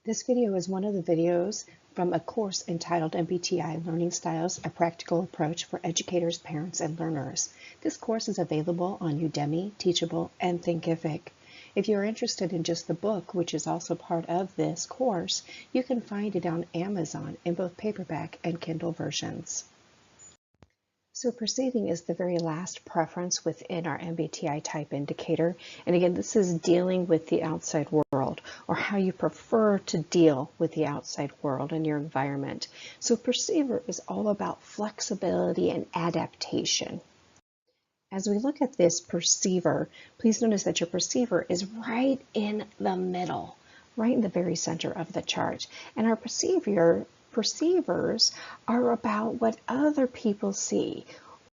This video is one of the videos from a course entitled MBTI Learning Styles, a Practical Approach for Educators, Parents, and Learners. This course is available on Udemy, Teachable, and Thinkific. If you're interested in just the book, which is also part of this course, you can find it on Amazon in both paperback and Kindle versions. Superceding is the very last preference within our MBTI type indicator. And again, this is dealing with the outside world, or how you prefer to deal with the outside world and your environment. So perceiver is all about flexibility and adaptation. As we look at this perceiver, please notice that your perceiver is right in the middle, right in the very center of the chart. And our perceivers are about what other people see.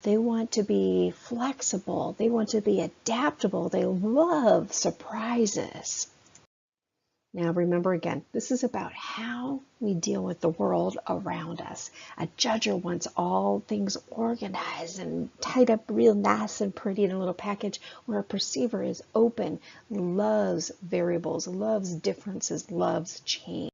They want to be flexible. They want to be adaptable. They love surprises. Now remember again, this is about how we deal with the world around us. A judger wants all things organized and tied up real nice and pretty in a little package, where a perceiver is open, loves variables, loves differences, loves change.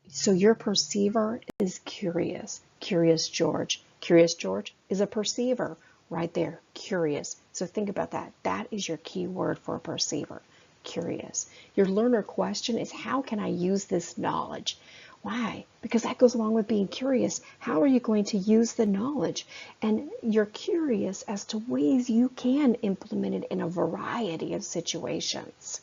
So your perceiver is curious. Curious George. Curious George is a perceiver right there, curious. So think about that. That is your key word for a perceiver, curious. Your learner question is, how can I use this knowledge? Why? Because that goes along with being curious. How are you going to use the knowledge? And you're curious as to ways you can implement it in a variety of situations.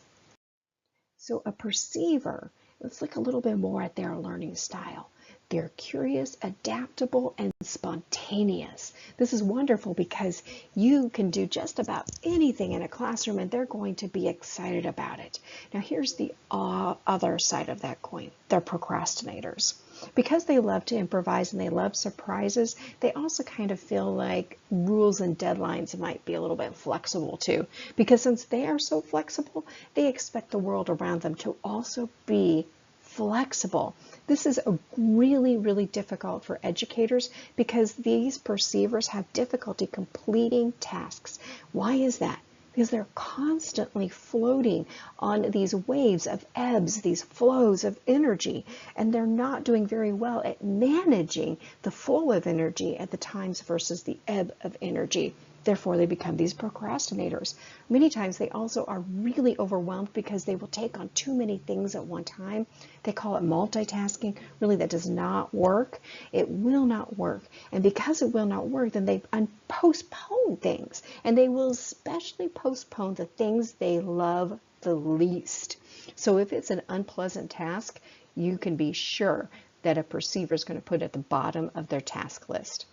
So a perceiver, let's look a little bit more at their learning style. They're curious, adaptable, and spontaneous. This is wonderful because you can do just about anything in a classroom and they're going to be excited about it. Now here's the other side of that coin. They're procrastinators. Because they love to improvise and they love surprises, they also kind of feel like rules and deadlines might be a little bit flexible too. Because since they are so flexible, they expect the world around them to also be flexible. This is really, really difficult for educators because these perceivers have difficulty completing tasks. Why is that? Because they're constantly floating on these waves of ebbs, these flows of energy, and they're not doing very well at managing the flow of energy at the times versus the ebb of energy. Therefore, they become these procrastinators. Many times they also are really overwhelmed because they will take on too many things at one time. They call it multitasking. Really, that does not work. It will not work. And because it will not work, then they postpone things. And they will especially postpone the things they love the least. So if it's an unpleasant task, you can be sure that a perceiver is going to put it at the bottom of their task list.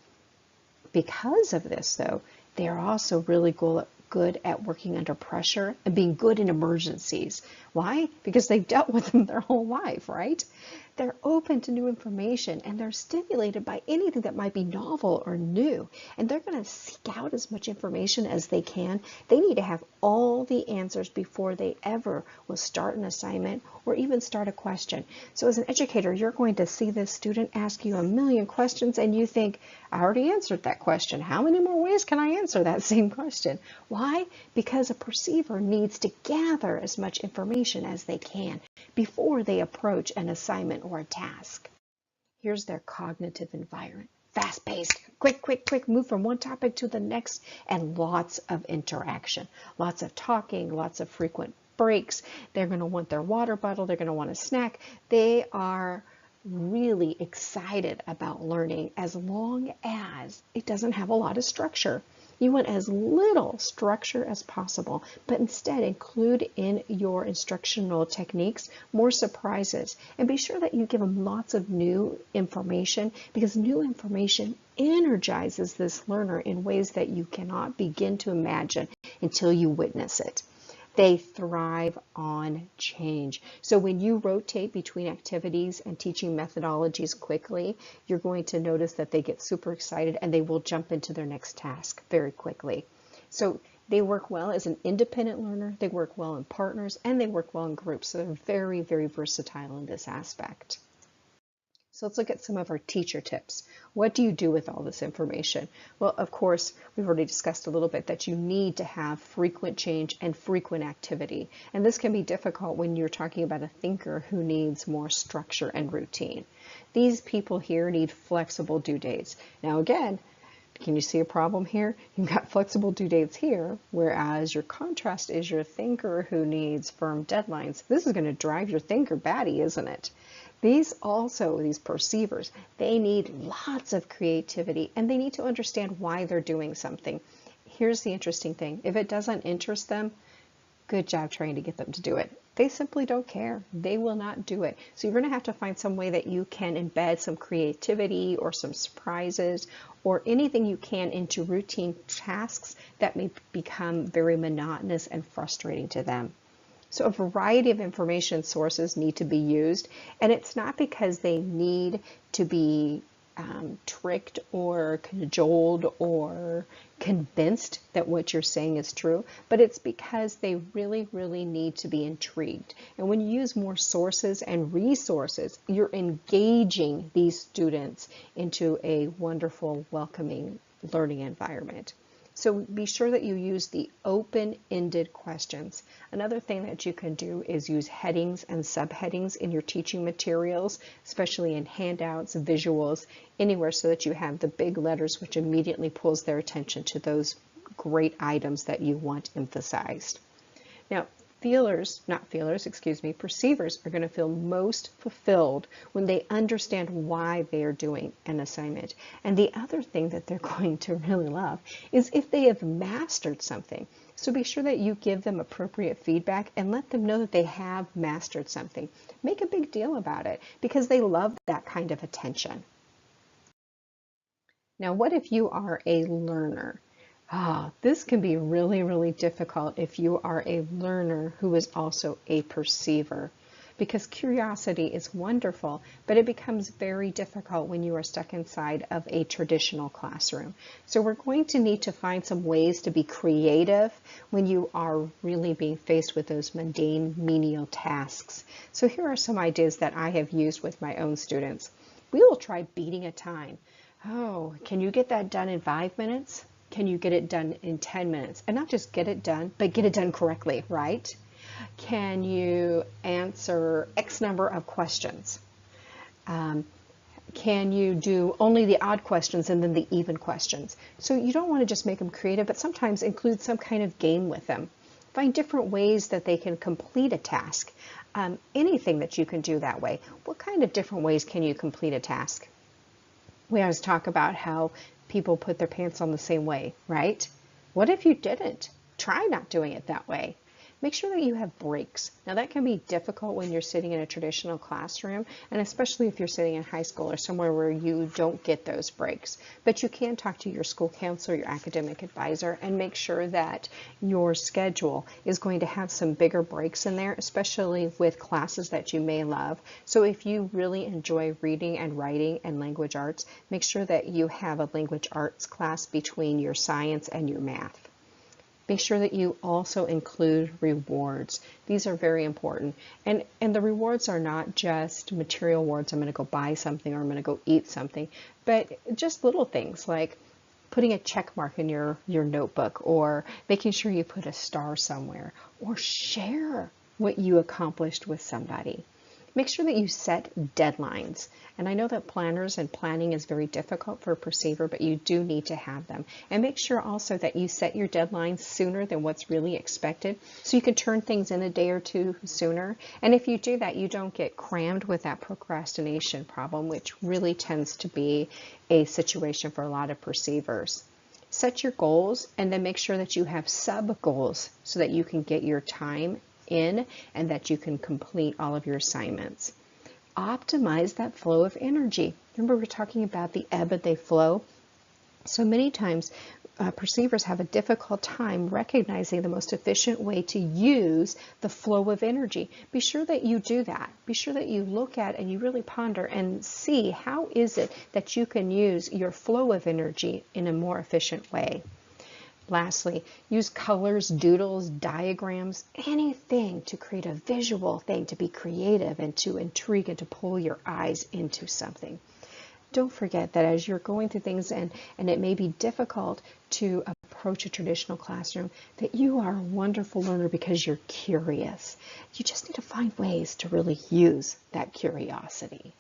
Because of this, though, they are also really good at working under pressure and being good in emergencies. Why? Because they've dealt with them their whole life, right? They're open to new information and they're stimulated by anything that might be novel or new. And they're going to seek out as much information as they can. They need to have all the answers before they ever will start an assignment or even start a question. So as an educator, you're going to see this student ask you a million questions and you think, I already answered that question. How many more ways can I answer that same question? Why? Because a perceiver needs to gather as much information as they can before they approach an assignment or a task. Here's their cognitive environment. Fast-paced, quick, move from one topic to the next, and lots of interaction. Lots of talking, lots of frequent breaks. They're going to want their water bottle. They're going to want a snack. They are really excited about learning as long as it doesn't have a lot of structure. You want as little structure as possible, but instead include in your instructional techniques more surprises, and be sure that you give them lots of new information, because new information energizes this learner in ways that you cannot begin to imagine until you witness it. They thrive on change. So when you rotate between activities and teaching methodologies quickly, you're going to notice that they get super excited and they will jump into their next task very quickly. So they work well as an independent learner, they work well in partners, and they work well in groups. So they're very, very versatile in this aspect. So let's look at some of our teacher tips. What do you do with all this information? Well, of course, we've already discussed a little bit that you need to have frequent change and frequent activity. And this can be difficult when you're talking about a thinker who needs more structure and routine. These people here need flexible due dates. Now again, can you see a problem here? You've got flexible due dates here, whereas your contrast is your thinker who needs firm deadlines. This is going to drive your thinker batty, isn't it? These perceivers, they need lots of creativity and they need to understand why they're doing something. Here's the interesting thing. If it doesn't interest them, good job trying to get them to do it. They simply don't care. They will not do it. So you're going to have to find some way that you can embed some creativity or some surprises or anything you can into routine tasks that may become very monotonous and frustrating to them. So a variety of information sources need to be used, and it's not because they need to be tricked or cajoled or convinced that what you're saying is true, but it's because they really, really need to be intrigued. And when you use more sources and resources, you're engaging these students into a wonderful, welcoming learning environment. So be sure that you use the open-ended questions. Another thing that you can do is use headings and subheadings in your teaching materials, especially in handouts, visuals, anywhere, so that you have the big letters, which immediately pulls their attention to those great items that you want emphasized. Now, perceivers are going to feel most fulfilled when they understand why they are doing an assignment. And the other thing that they're going to really love is if they have mastered something. So be sure that you give them appropriate feedback and let them know that they have mastered something. Make a big deal about it because they love that kind of attention. Now, what if you are a learner? This can be really, really difficult if you are a learner who is also a perceiver, because curiosity is wonderful, but it becomes very difficult when you are stuck inside of a traditional classroom. So we're going to need to find some ways to be creative when you are really being faced with those mundane, menial tasks. So here are some ideas that I have used with my own students. We will try beating a time. Oh, can you get that done in 5 minutes? Can you get it done in 10 minutes? And not just get it done, but get it done correctly, right? Can you answer X number of questions? Can you do only the odd questions and then the even questions? So you don't want to just make them creative, but sometimes include some kind of game with them. Find different ways that they can complete a task. Anything that you can do that way. What kind of different ways can you complete a task? We always talk about how people put their pants on the same way, right? What if you didn't? Try not doing it that way. Make sure that you have breaks. Now that can be difficult when you're sitting in a traditional classroom, and especially if you're sitting in high school or somewhere where you don't get those breaks. But you can talk to your school counselor, your academic advisor, and make sure that your schedule is going to have some bigger breaks in there, especially with classes that you may love. So if you really enjoy reading and writing and language arts, make sure that you have a language arts class between your science and your math. Make sure that you also include rewards. These are very important. And the rewards are not just material rewards, I'm going to go buy something or I'm going to go eat something, but just little things like putting a check mark in your notebook, or making sure you put a star somewhere, or share what you accomplished with somebody. Make sure that you set deadlines. And I know that planners and planning is very difficult for a perceiver, but you do need to have them. And make sure also that you set your deadlines sooner than what's really expected, so you can turn things in a day or two sooner. And if you do that, you don't get crammed with that procrastination problem, which really tends to be a situation for a lot of perceivers. Set your goals and then make sure that you have sub-goals so that you can get your time in and that you can complete all of your assignments. Optimize that flow of energy. Remember, we're talking about the ebb and the flow. So many times perceivers have a difficult time recognizing the most efficient way to use the flow of energy. Be sure that you do that. Be sure that you look at and you really ponder and see how is it that you can use your flow of energy in a more efficient way. Lastly, use colors, doodles, diagrams, anything to create a visual thing, to be creative and to intrigue and to pull your eyes into something. Don't forget that as you're going through things and it may be difficult to approach a traditional classroom, that you are a wonderful learner because you're curious. You just need to find ways to really use that curiosity.